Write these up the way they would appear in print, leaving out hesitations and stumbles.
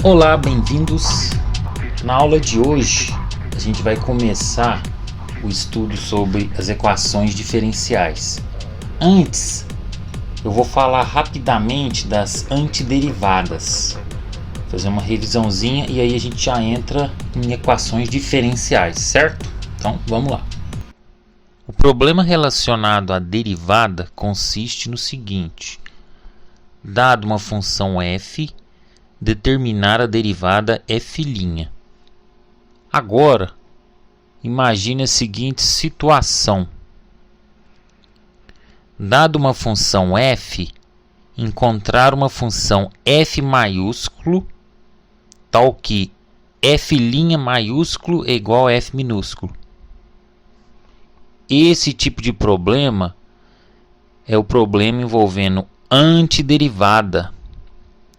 Olá, bem-vindos! Na aula de hoje a gente vai começar o estudo sobre as equações diferenciais. Antes, eu vou falar rapidamente das antiderivadas, fazer uma revisãozinha e aí a gente já entra em equações diferenciais, certo? Então vamos lá. O problema relacionado à derivada consiste no seguinte: dado uma função f, determinar a derivada f'. Agora, imagine a seguinte situação. Dado uma função f, encontrar uma função f maiúsculo, tal que f' maiúsculo é igual a f minúsculo. Esse tipo de problema é o problema envolvendo antiderivada.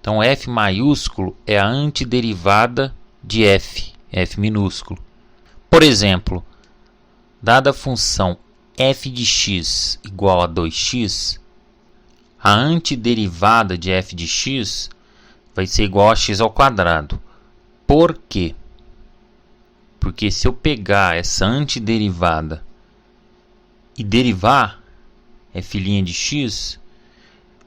Então, f maiúsculo é a antiderivada de f minúsculo. Por exemplo, dada a função f de x igual a 2x, a antiderivada de f de x vai ser igual a x ao quadrado. Por quê? Porque se eu pegar essa antiderivada e derivar f' de x,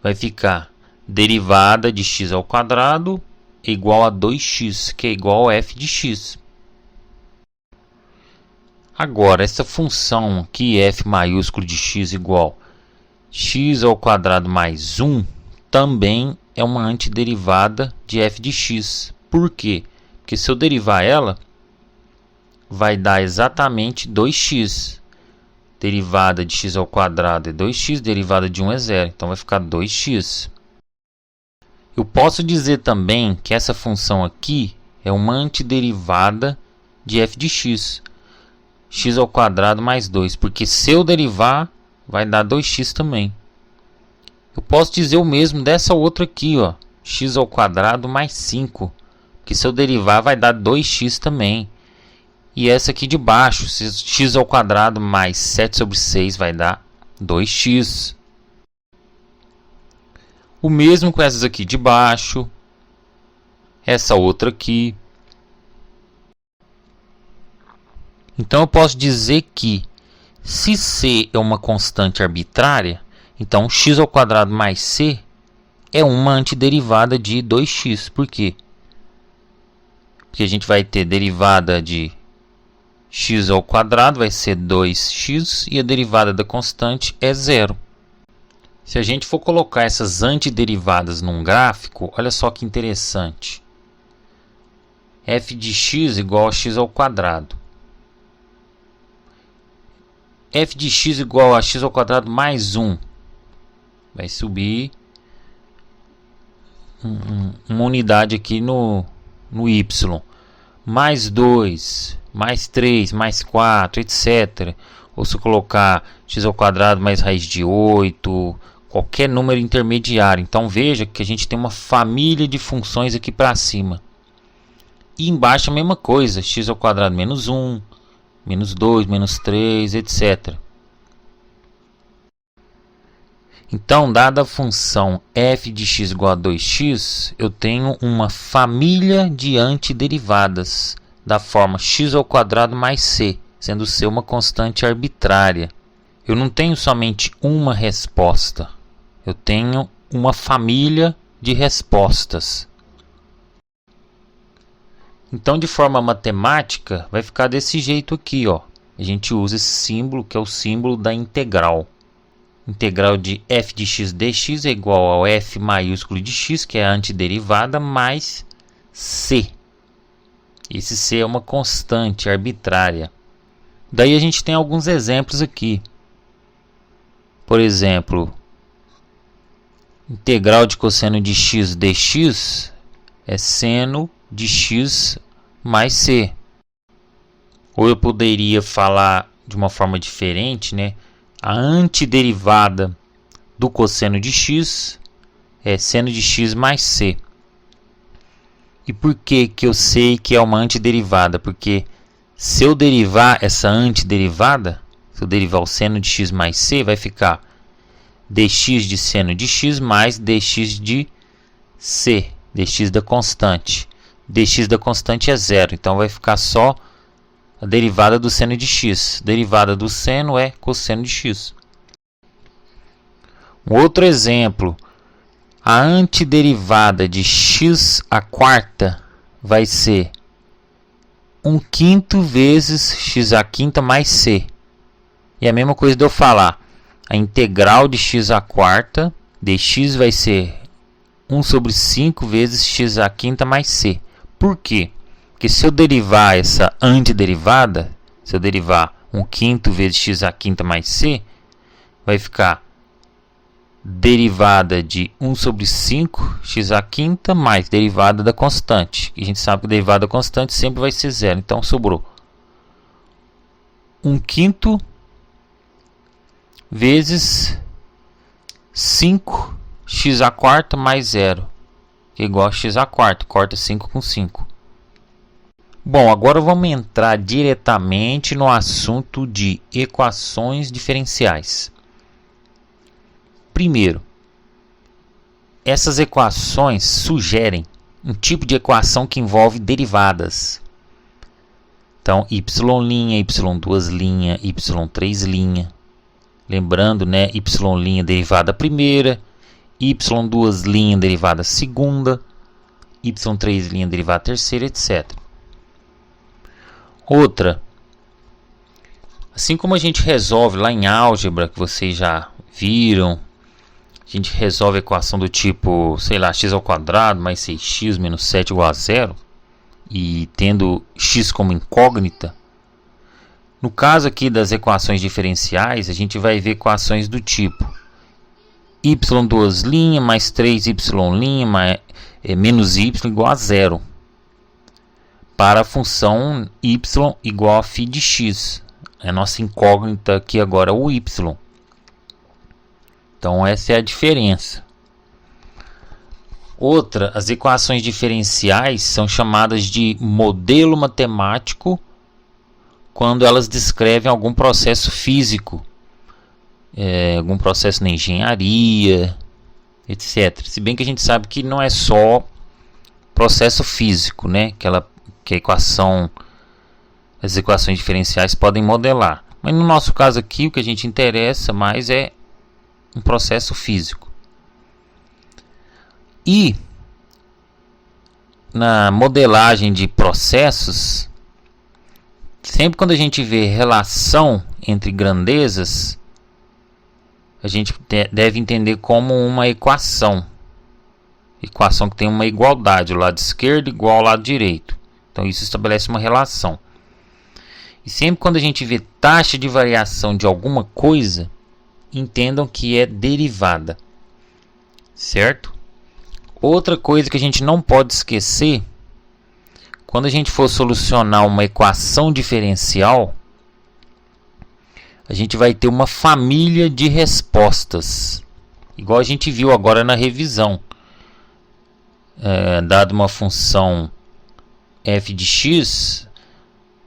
vai ficar derivada de x ao quadrado igual a 2x, que é igual a f de x. Agora, essa função aqui, f maiúsculo de x igual x ao quadrado mais 1, também é uma antiderivada de f de x. Por quê? Porque se eu derivar ela, vai dar exatamente 2x. Derivada de x ao quadrado é 2x, derivada de 1 é 0. Então, vai ficar 2x. Eu posso dizer também que essa função aqui é uma antiderivada de f de x. X ao quadrado mais 2, porque se eu derivar, vai dar 2x também. Eu posso dizer o mesmo dessa outra aqui, ó, x ao quadrado mais 5, porque se eu derivar, vai dar 2x também. E essa aqui de baixo, x ao quadrado mais 7 sobre 6 vai dar 2x. O mesmo com essas aqui de baixo, essa outra aqui. Então eu posso dizer que se c é uma constante arbitrária, então x ao quadrado mais c é uma antiderivada de 2x. Por quê? Porque a gente vai ter derivada de x ao quadrado, vai ser 2x, e a derivada da constante é 0. Se a gente for colocar essas antiderivadas num gráfico, olha só que interessante. f de x igual a x ao quadrado. f de x igual a x ao quadrado mais 1. Vai subir uma unidade aqui no y. Mais 2, mais 3, mais 4, etc. Ou se colocar x ao quadrado mais raiz de 8, qualquer número intermediário. Então veja que a gente tem uma família de funções aqui para cima. E embaixo a mesma coisa, x ao quadrado menos 1, menos 2, menos 3, etc. Então, dada a função f de x igual a 2x, eu tenho uma família de antiderivadas da forma x ao quadrado mais c, sendo c uma constante arbitrária. Eu não tenho somente uma resposta, eu tenho uma família de respostas. Então, de forma matemática, vai ficar desse jeito aqui, ó. A gente usa esse símbolo, que é o símbolo da integral. Integral de f de x dx é igual ao f maiúsculo de x, que é a antiderivada, mais c. Esse c é uma constante arbitrária. Daí a gente tem alguns exemplos aqui. Por exemplo, integral de cosseno de x dx é seno de x mais c. Ou eu poderia falar de uma forma diferente, né? A antiderivada do cosseno de x é seno de x mais c. E por que que eu sei que é uma antiderivada? Porque se eu derivar essa antiderivada, se eu derivar o seno de x mais c, vai ficar dx de seno de x mais dx de c, dx da constante. dx da constante é zero. Então vai ficar só a derivada do seno de x. Derivada do seno é cosseno de x. Um outro exemplo. A antiderivada de x à quarta vai ser 1/5 vezes x à quinta mais c. E a mesma coisa de eu falar. A integral de x à quarta dx vai ser 1/5 vezes x à quinta mais c. Por quê? Porque se eu derivar essa antiderivada, se eu derivar 1/5 vezes x à quinta mais c, vai ficar derivada de 1/5 x à quinta mais derivada da constante. E a gente sabe que a derivada da constante sempre vai ser zero. Então sobrou 1/5 vezes 5 x à quarta mais zero, que é igual a x à quarta. Corta 5 com 5. Bom, agora vamos entrar diretamente no assunto de equações diferenciais. Primeiro, essas equações sugerem um tipo de equação que envolve derivadas. Então, y', y2', y3'. Lembrando, né, y' derivada primeira, y2' derivada segunda, y3' derivada terceira, etc. Outra, assim como a gente resolve lá em álgebra, que vocês já viram, a gente resolve a equação do tipo, sei lá, x² mais 6x menos 7 igual a 0, e tendo x como incógnita. No caso aqui das equações diferenciais, a gente vai ver equações do tipo y2' mais 3y' menos y igual a 0, para a função y igual a φ de x. A nossa incógnita aqui agora é o y. Então essa é a diferença. Outra, as equações diferenciais são chamadas de modelo matemático quando elas descrevem algum processo físico, algum processo na engenharia, etc. Se bem que a gente sabe que não é só processo físico, né? Que as equações diferenciais podem modelar. Mas no nosso caso aqui, o que a gente interessa mais é um processo físico. E na modelagem de processos, sempre quando a gente vê relação entre grandezas, a gente deve entender como uma equação. Equação que tem uma igualdade, o lado esquerdo igual ao lado direito. Então isso estabelece uma relação. E sempre quando a gente vê taxa de variação de alguma coisa, entendam que é derivada, certo? Outra coisa que a gente não pode esquecer, quando a gente for solucionar uma equação diferencial, a gente vai ter uma família de respostas, igual a gente viu agora na revisão. Dado uma função f de x,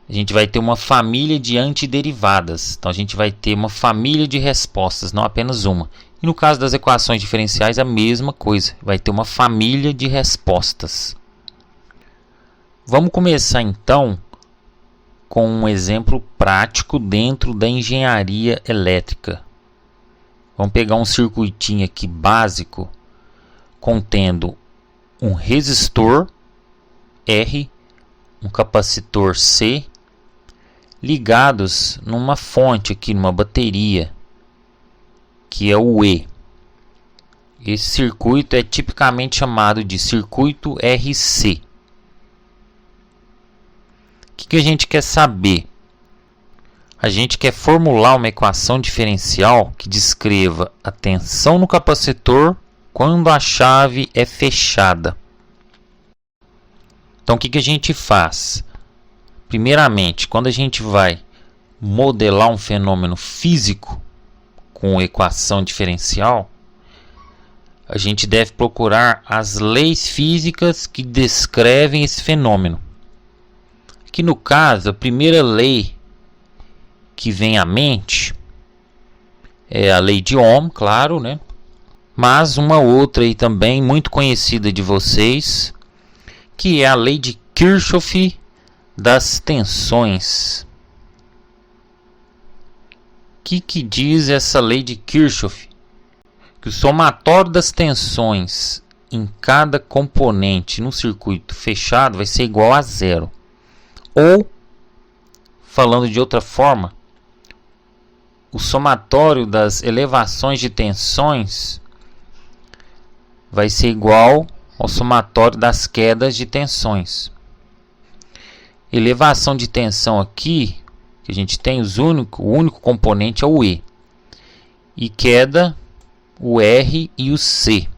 a gente vai ter uma família de antiderivadas. Então a gente vai ter uma família de respostas, não apenas uma. E no caso das equações diferenciais, a mesma coisa. Vai ter uma família de respostas. Vamos começar então com um exemplo prático dentro da engenharia elétrica. Vamos pegar um circuitinho aqui básico, contendo um resistor R, um capacitor C, ligados numa fonte aqui, numa bateria, que é o E. Esse circuito é tipicamente chamado de circuito RC. O que a gente quer saber? A gente quer formular uma equação diferencial que descreva a tensão no capacitor quando a chave é fechada. Então o que a gente faz? Primeiramente, quando a gente vai modelar um fenômeno físico com equação diferencial, a gente deve procurar as leis físicas que descrevem esse fenômeno. Aqui no caso, a primeira lei que vem à mente é a lei de Ohm, claro, né? Mas uma outra aí também muito conhecida de vocês, que é a lei de Kirchhoff das tensões. O que diz essa lei de Kirchhoff? Que o somatório das tensões em cada componente no circuito fechado vai ser igual a zero. Ou, falando de outra forma, o somatório das elevações de tensões vai ser igual ao somatório das quedas de tensões. Elevação de tensão aqui, que a gente tem o único componente é o E. E queda, o R e o C.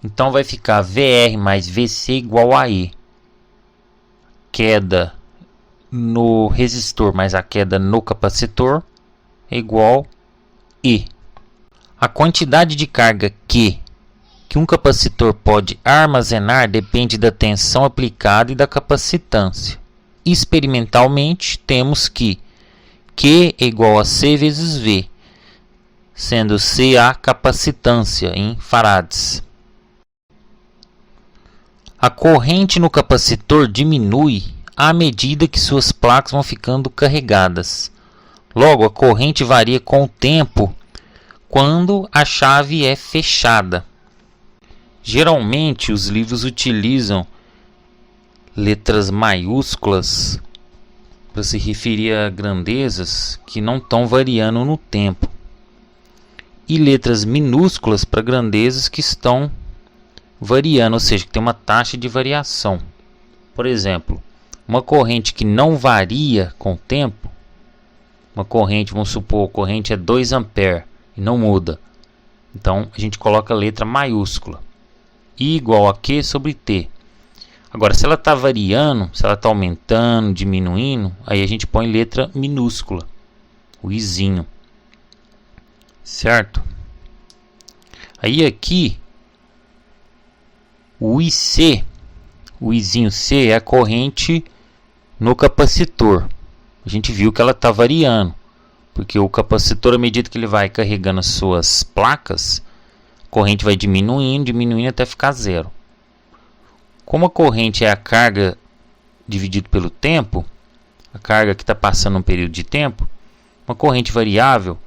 Então vai ficar VR mais VC igual a E. Queda no resistor mais a queda no capacitor é igual a E. A quantidade de carga que um capacitor pode armazenar depende da tensão aplicada e da capacitância. Experimentalmente, temos que Q é igual a C vezes V, sendo C a capacitância em farads. A corrente no capacitor diminui à medida que suas placas vão ficando carregadas. Logo, a corrente varia com o tempo quando a chave é fechada. Geralmente, os livros utilizam letras maiúsculas para se referir a grandezas que não estão variando no tempo, e letras minúsculas para grandezas que estão variando, ou seja, que tem uma taxa de variação. Por exemplo, uma corrente que não varia com o tempo, uma corrente, vamos supor, a corrente é 2 A e não muda. Então, a gente coloca a letra maiúscula. I igual a Q sobre T. Agora, se ela está variando, se ela está aumentando, diminuindo, aí a gente põe letra minúscula, o Izinho. Certo? Aí aqui, o IC, o Izinho C, é a corrente no capacitor. A gente viu que ela está variando, porque o capacitor, à medida que ele vai carregando as suas placas, a corrente vai diminuindo até ficar zero. Como a corrente é a carga dividido pelo tempo, a carga que está passando um período de tempo, uma corrente variável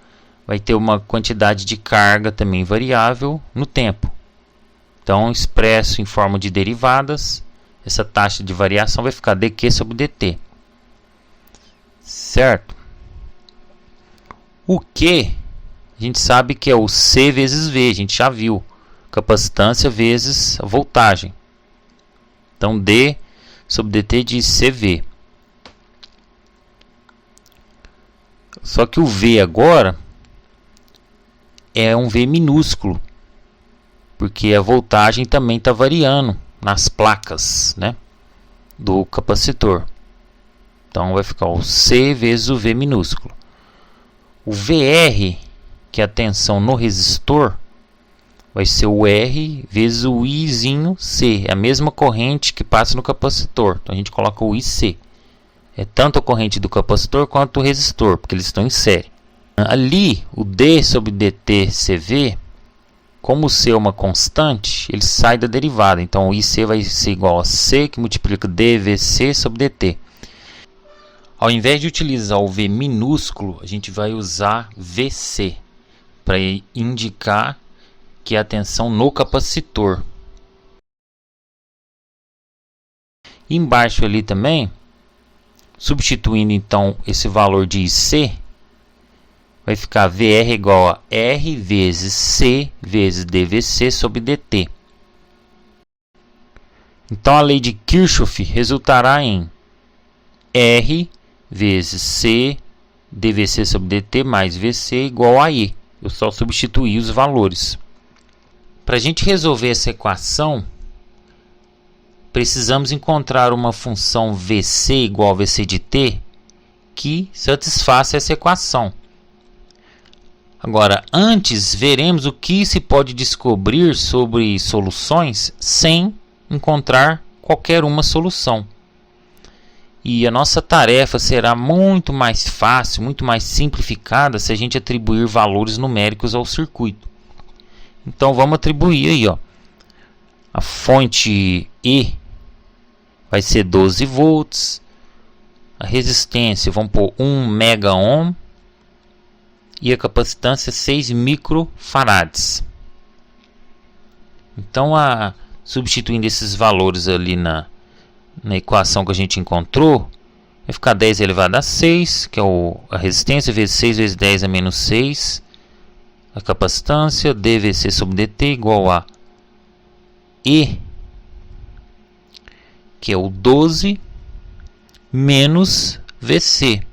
vai ter uma quantidade de carga também variável no tempo. Então, expresso em forma de derivadas, essa taxa de variação vai ficar dQ sobre dt. Certo? O Q, a gente sabe que é o C vezes V, a gente já viu. Capacitância vezes a voltagem. Então, D sobre dt de CV. Só que o V agora é um V minúsculo, porque a voltagem também está variando nas placas, né, do capacitor. Então, vai ficar o C vezes o V minúsculo. O VR, que é a tensão no resistor, vai ser o R vezes o Izinho C. É a mesma corrente que passa no capacitor. Então, a gente coloca o IC. É tanto a corrente do capacitor quanto do resistor, porque eles estão em série. Ali, o D sobre dt CV, como o C é uma constante, ele sai da derivada. Então, o IC vai ser igual a C, que multiplica dVC sobre dt. Ao invés de utilizar o V minúsculo, a gente vai usar VC, para indicar que é a tensão no capacitor. E embaixo ali também, substituindo então esse valor de IC, vai ficar VR igual a R vezes C vezes dVC sobre dt. Então a lei de Kirchhoff resultará em R vezes C dVC sobre dt mais VC igual a E. Eu só substituí os valores. Para a gente resolver essa equação, precisamos encontrar uma função VC igual a VC de t que satisfaça essa equação. Agora, antes veremos o que se pode descobrir sobre soluções sem encontrar qualquer uma solução. E a nossa tarefa será muito mais fácil, muito mais simplificada se a gente atribuir valores numéricos ao circuito. Então vamos atribuir aí, ó, a fonte E vai ser 12 volts. A resistência, vamos pôr 1 mega ohm. E a capacitância 6 microfarads. Então, substituindo esses valores ali na equação que a gente encontrou, vai ficar 10 elevado a 6, que é a resistência, vezes 6 vezes 10 a menos 6. A capacitância, dVc sobre dt, igual a E, que é o 12, menos Vc.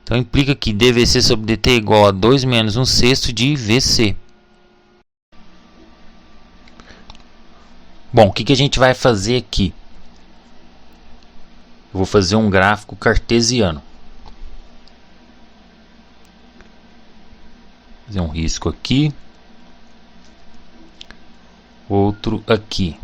Então implica que dVc sobre dt é igual a 2 menos 1/6 de Vc. Bom, o que a gente vai fazer aqui? Eu vou fazer um gráfico cartesiano. Fazer um risco aqui. Outro aqui.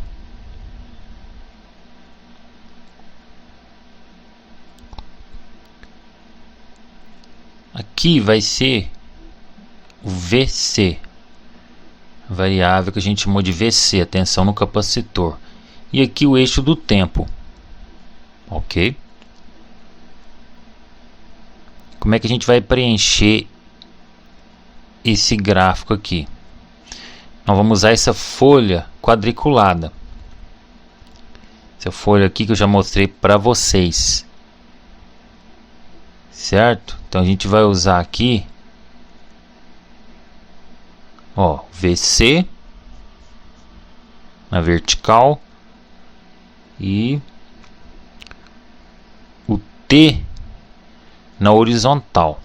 Aqui vai ser o Vc, a variável que a gente chamou de Vc, a tensão no capacitor. E aqui o eixo do tempo. Ok? Como é que a gente vai preencher esse gráfico aqui? Nós vamos usar essa folha quadriculada. Essa folha aqui que eu já mostrei para vocês. Certo? Então a gente vai usar aqui, ó, VC na vertical e o T na horizontal.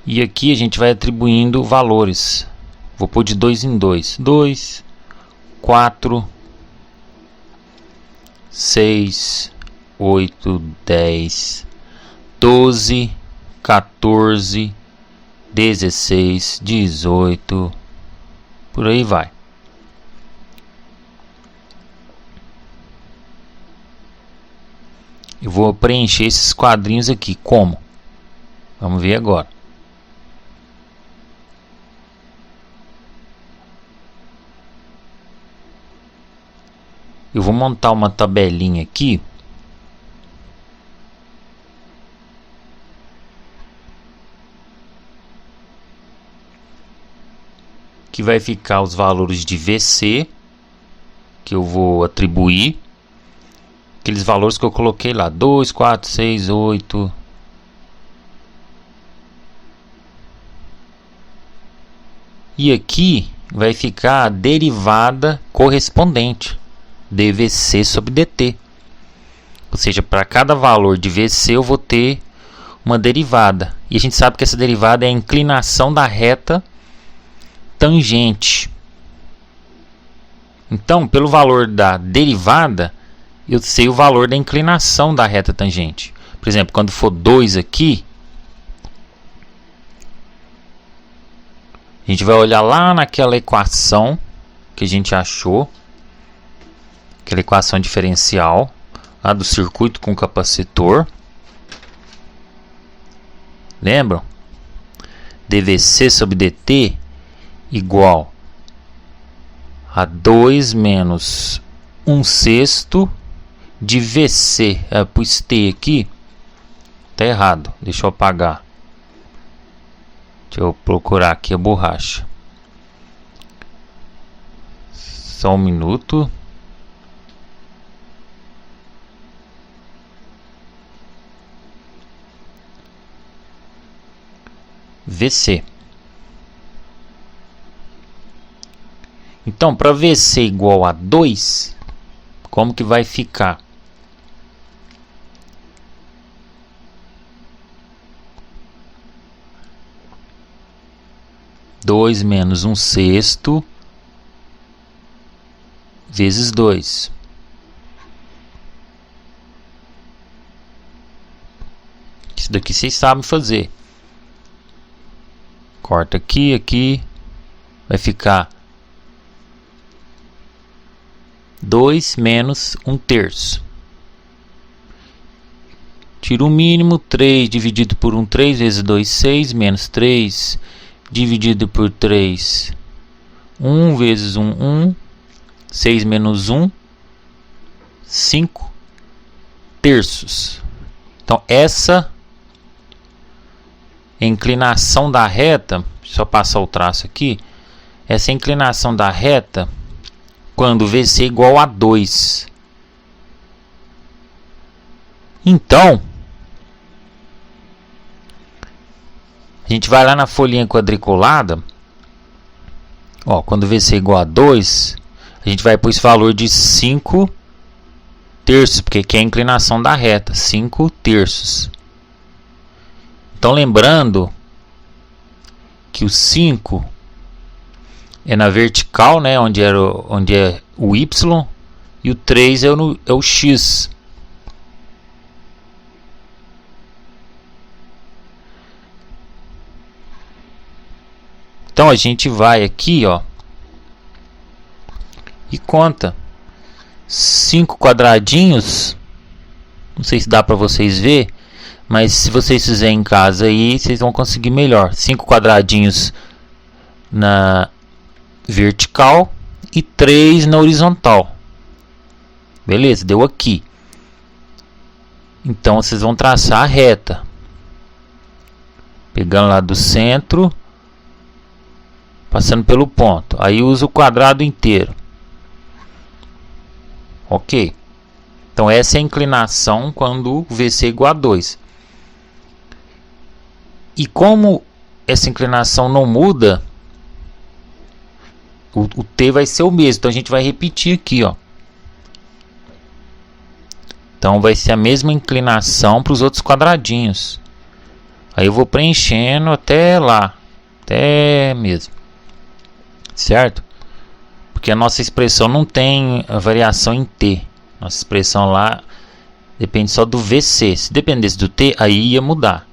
E aqui a gente vai atribuindo valores. Vou pôr de 2 em 2. 2, 4, 6, 8, 10, 12, 14, 16, 18, por aí vai. Eu vou preencher esses quadrinhos aqui. Como? Vamos ver agora. Eu vou montar uma tabelinha aqui. Que vai ficar os valores de VC que eu vou atribuir. Aqueles valores que eu coloquei lá. 2, 4, 6, 8. E aqui vai ficar a derivada correspondente. dVc sobre dt. Ou seja, para cada valor de Vc eu vou ter uma derivada. E a gente sabe que essa derivada é a inclinação da reta tangente. Então, pelo valor da derivada, eu sei o valor da inclinação da reta tangente. Por exemplo, quando for 2 aqui, a gente vai olhar lá naquela equação que a gente achou. Aquela equação diferencial lá do circuito com capacitor. Lembram? dVc sobre dt igual a 2 menos 1/6 de Vc. Pus T aqui. Tá errado. Deixa eu apagar. Deixa eu procurar aqui a borracha. Só um minuto. VC. Então, para VC igual a 2, como que vai ficar? Dois menos 1/6 vezes 2. Isso daqui vocês sabem fazer. Corta aqui, aqui. Vai ficar 2 menos 1/3. Tira o mínimo. 3 dividido por 1, 3 vezes 2, 6. Menos 3 dividido por 3, 1 vezes 1, 1, 6 menos 1, 5 terços. Então essa inclinação da reta, deixa eu passar o traço aqui, essa inclinação da reta quando VC é igual a 2. Então, a gente vai lá na folhinha quadriculada, ó, quando VC é igual a 2, a gente vai pôr esse valor de 5 terços, porque aqui é a inclinação da reta, 5 terços. Então, lembrando que o 5 é na vertical, né, onde é o Y, e o 3 é o X. Então a gente vai aqui, ó, e conta 5 quadradinhos. Não sei se dá para vocês ver, mas se vocês fizerem em casa aí, vocês vão conseguir melhor. 5 quadradinhos na vertical e 3 na horizontal. Beleza, deu aqui. Então vocês vão traçar a reta, pegando lá do centro, passando pelo ponto. Aí usa o quadrado inteiro. Ok. Então essa é a inclinação quando o VC é igual a 2. E como essa inclinação não muda, o T vai ser o mesmo. Então a gente vai repetir aqui, ó. Então vai ser a mesma inclinação para os outros quadradinhos. Aí eu vou preenchendo até lá, até mesmo, certo? Porque a nossa expressão não tem a variação em T. Nossa expressão lá depende só do VC. Se dependesse do T, aí ia mudar.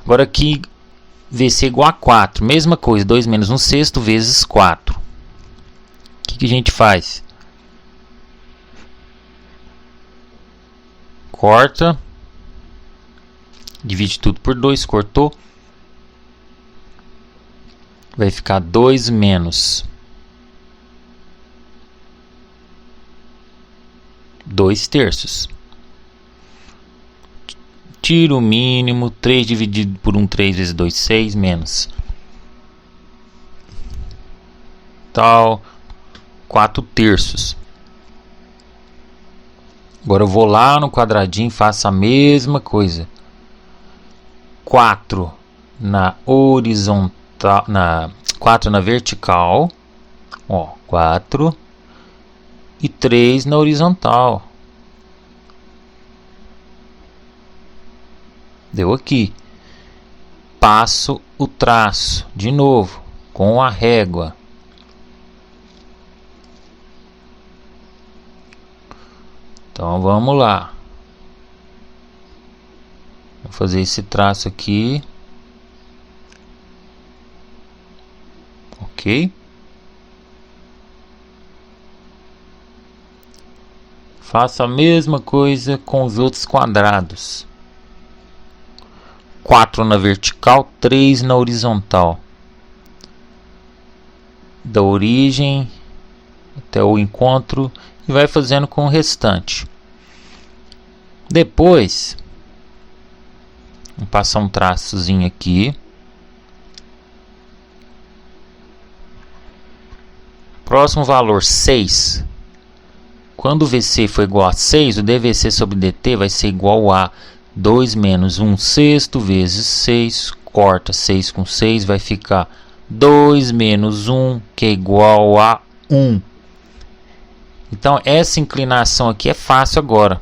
Agora aqui, VC igual a 4. Mesma coisa, 2 menos 1 sexto vezes 4. O que a gente faz? Corta. Divide tudo por 2, cortou. Vai ficar 2 menos 2 terços. Tira o mínimo. 3 dividido por 1, 3 vezes 2, 6 menos tal, 4 terços. Agora eu vou lá no quadradinho e faço a mesma coisa. 4 na horizontal, 4 na vertical, ó, 4 e 3 na horizontal. Deu aqui. Passo o traço de novo com a régua. Então vamos lá. Vou fazer esse traço aqui. Ok. Faço a mesma coisa com os outros quadrados. 4 na vertical, 3 na horizontal. Da origem até o encontro e vai fazendo com o restante. Depois, vamos passar um traçozinho aqui. Próximo valor, 6. Quando o VC for igual a 6, o DVC sobre DT vai ser igual a 2 menos 1 sexto vezes 6. Corta 6 com 6, vai ficar 2 menos 1, que é igual a 1. Então, essa inclinação aqui é fácil agora.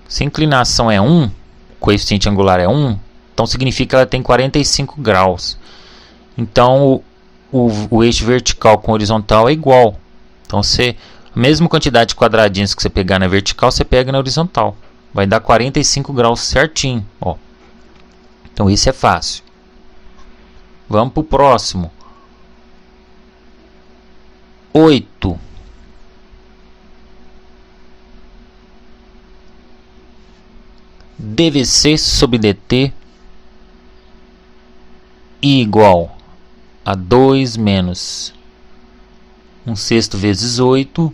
Se a inclinação é 1, o coeficiente angular é 1, então significa que ela tem 45 graus. Então, o eixo vertical com horizontal é igual. Então, a mesma quantidade de quadradinhos que você pegar na vertical, você pega na horizontal. Vai dar 45 graus certinho. Ó. Então, isso é fácil. Vamos para o próximo. 8. DVC sobre DT I igual a 2 menos 1/6 vezes 8,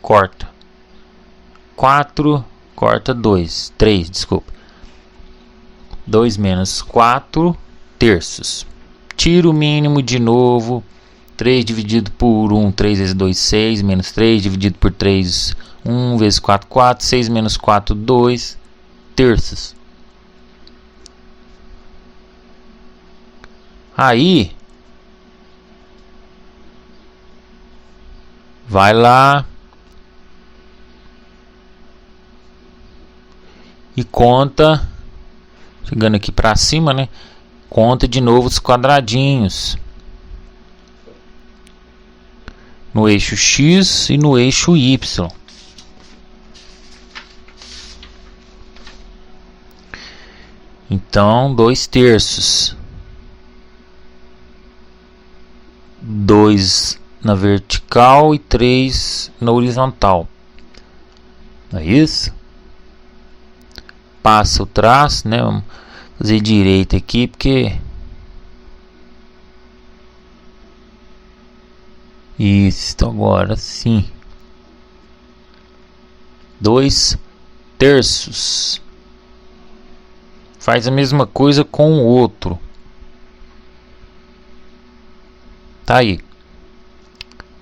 corta 4, corta 2, 3, desculpa. 2 menos 4 terços. Tira o mínimo de novo. 3 dividido por 1, 3 vezes 2, 6, menos 3 dividido por 3, 1 vezes 4, 4, 6 menos 4, 2 terços. Aí, vai lá e conta, chegando aqui para cima, né? Conta de novo os quadradinhos no eixo X e no eixo Y. Então, 2 terços. 2 na vertical e 3 na horizontal. Não é isso? Passa o traço, né? Vamos fazer direito aqui, porque... Isso, agora sim. 2 terços. Faz a mesma coisa com o outro. Tá aí.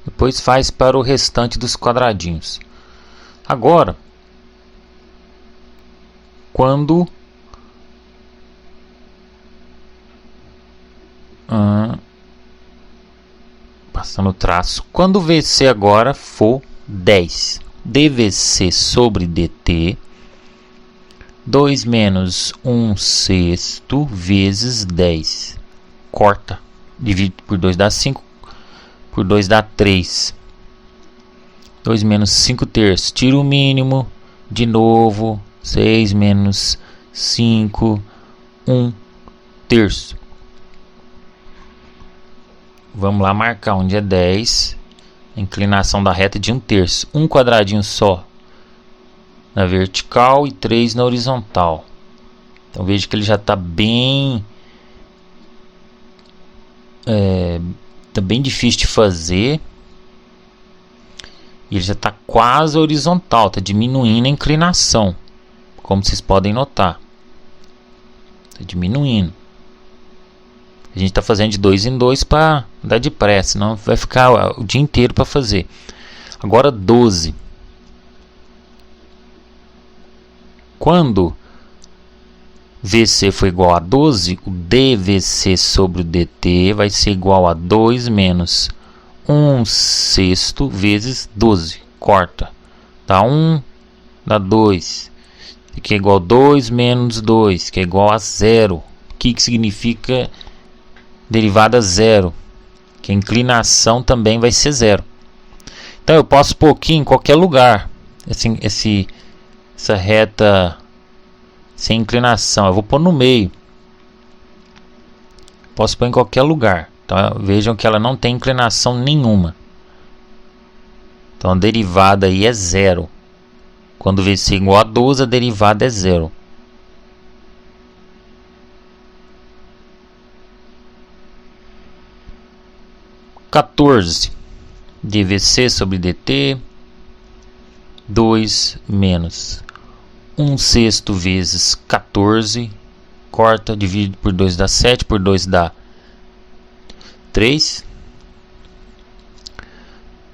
Depois faz para o restante dos quadradinhos. Agora, quando passando o traço, quando VC agora for 10, dVC sobre dt, 2 menos 1/6 vezes 10, corta, divide por 2 dá 5, por 2 dá 3, 2 menos 5 terços, tira o mínimo, de novo, 6 menos 5, 1 terço. Vamos lá marcar onde é 10, a inclinação da reta é de 1 terço, um quadradinho só na vertical e 3 na horizontal. Então veja que ele já está bem tá bem difícil de fazer, e ele já está quase horizontal, está diminuindo a inclinação, como vocês podem notar, está diminuindo. A gente está fazendo de 2 em 2 para dar depressa, senão vai ficar o dia inteiro para fazer. Agora 12. Quando VC for igual a 12, o dVC sobre o dt vai ser igual a 2 menos 1/6 vezes 12. Corta. Dá 1, dá 2. Que é igual a 2 menos 2, que é igual a 0. O que significa derivada zero? Que a inclinação também vai ser 0. Então eu posso pôr aqui em qualquer lugar essa reta sem inclinação. Eu vou pôr no meio. Posso pôr em qualquer lugar. Então vejam que ela não tem inclinação nenhuma. Então a derivada aí é 0. Quando VC é igual a 12, a derivada é 0. dVC sobre dt, 2 menos 1/6 vezes 14, corta, divide por 2 dá 7, por 2 dá 3,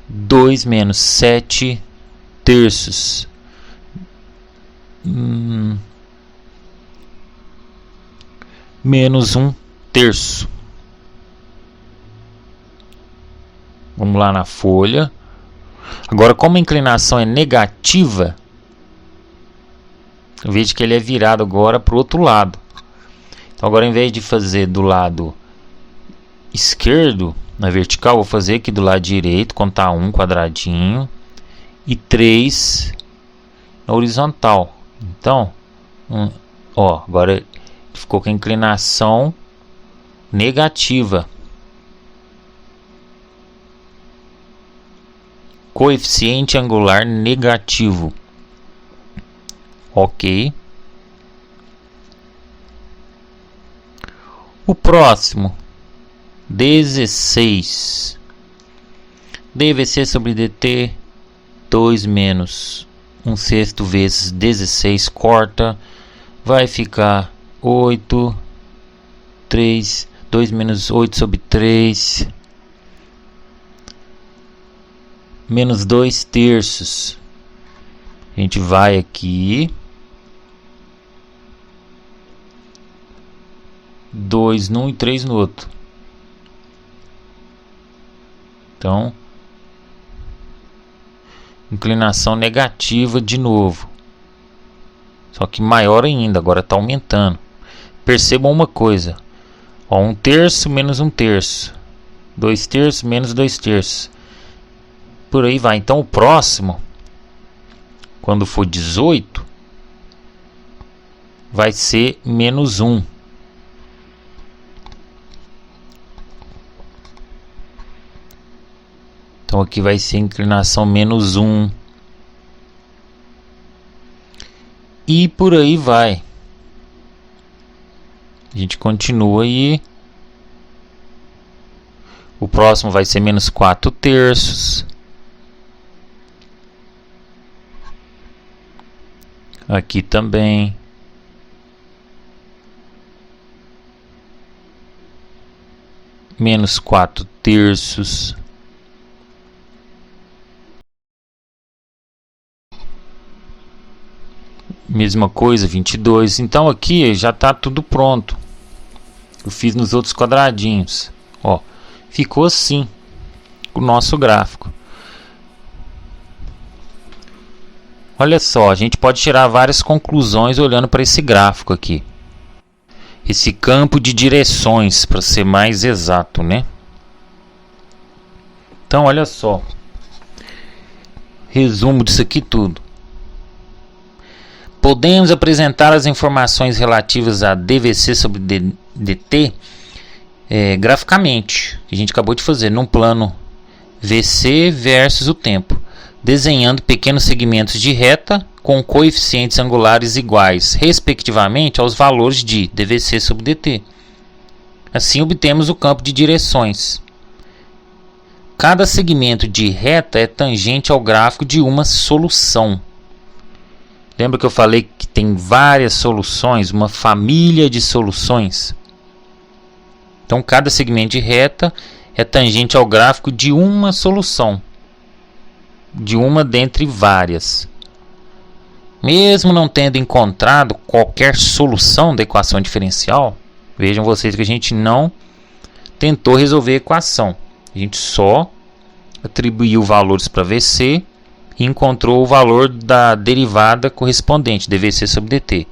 2 menos 7 terços, menos 1 terço. Vamos lá na folha. Agora, como a inclinação é negativa, veja que ele é virado agora para o outro lado. Então agora, em vez de fazer do lado esquerdo na vertical, vou fazer aqui do lado direito, contar 1 quadradinho e 3 na horizontal. Então, agora ficou com a inclinação negativa. Coeficiente angular negativo. Ok. próximo, 16. DVC sobre DT, 2 menos 1/6 vezes 16, corta, vai ficar 8, 3, 2 menos 8 sobre 3, menos 2/3. A gente vai aqui, 2 num e 3 no outro. Então, inclinação negativa de novo, só que maior ainda, agora está aumentando. Percebam uma coisa, ó, 1/3 menos 1/3, 2/3 menos 2/3, por aí vai. Então o próximo, quando for 18, vai ser menos 1. Então aqui vai ser inclinação menos 1. E por aí vai. A gente continua aí. O próximo vai ser menos 4/3. Aqui também. Menos 4/3. Mesma coisa, 22. Então aqui já está tudo pronto. Eu fiz nos outros quadradinhos. Ó, ficou assim o nosso gráfico. Olha só, a gente pode tirar várias conclusões olhando para esse gráfico aqui. Esse campo de direções, para ser mais exato, né? Então, olha só. Resumo disso aqui tudo. Podemos apresentar as informações relativas a DVC sobre DT graficamente, que a gente acabou de fazer, num plano VC versus o tempo, desenhando pequenos segmentos de reta com coeficientes angulares iguais, respectivamente, aos valores de DVC sobre DT. Assim obtemos o campo de direções. Cada segmento de reta é tangente ao gráfico de uma solução. Lembra que eu falei que tem várias soluções, uma família de soluções? Então, cada segmento de reta é tangente ao gráfico de uma solução, de uma dentre várias. Mesmo não tendo encontrado qualquer solução da equação diferencial, vejam vocês que a gente não tentou resolver a equação. A gente só atribuiu valores para VC e encontrou o valor da derivada correspondente, DVC sobre DT.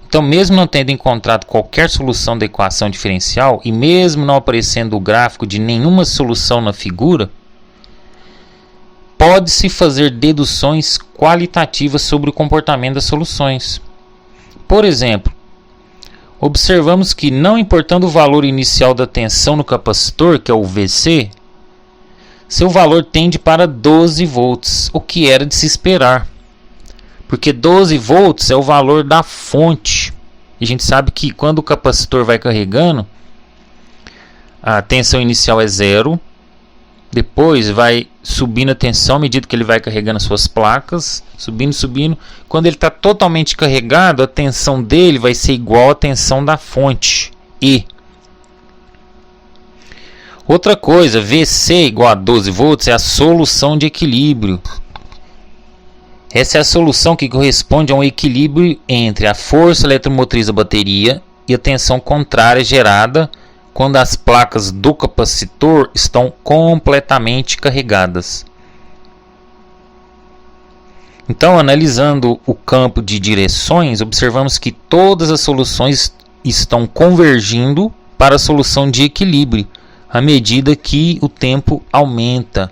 Então, mesmo não tendo encontrado qualquer solução da equação diferencial e mesmo não aparecendo o gráfico de nenhuma solução na figura, pode-se fazer deduções qualitativas sobre o comportamento das soluções. Por exemplo, observamos que, não importando o valor inicial da tensão no capacitor, que é o VC, seu valor tende para 12 volts, o que era de se esperar, porque 12 volts é o valor da fonte. E a gente sabe que quando o capacitor vai carregando, a tensão inicial é 0, depois vai subindo a tensão à medida que ele vai carregando as suas placas, subindo. Quando ele está totalmente carregado, a tensão dele vai ser igual à tensão da fonte, E. Outra coisa, VC igual a 12 volts é a solução de equilíbrio. Essa é a solução que corresponde a um equilíbrio entre a força eletromotriz da bateria e a tensão contrária gerada quando as placas do capacitor estão completamente carregadas. Então, analisando o campo de direções, observamos que todas as soluções estão convergindo para a solução de equilíbrio à medida que o tempo aumenta.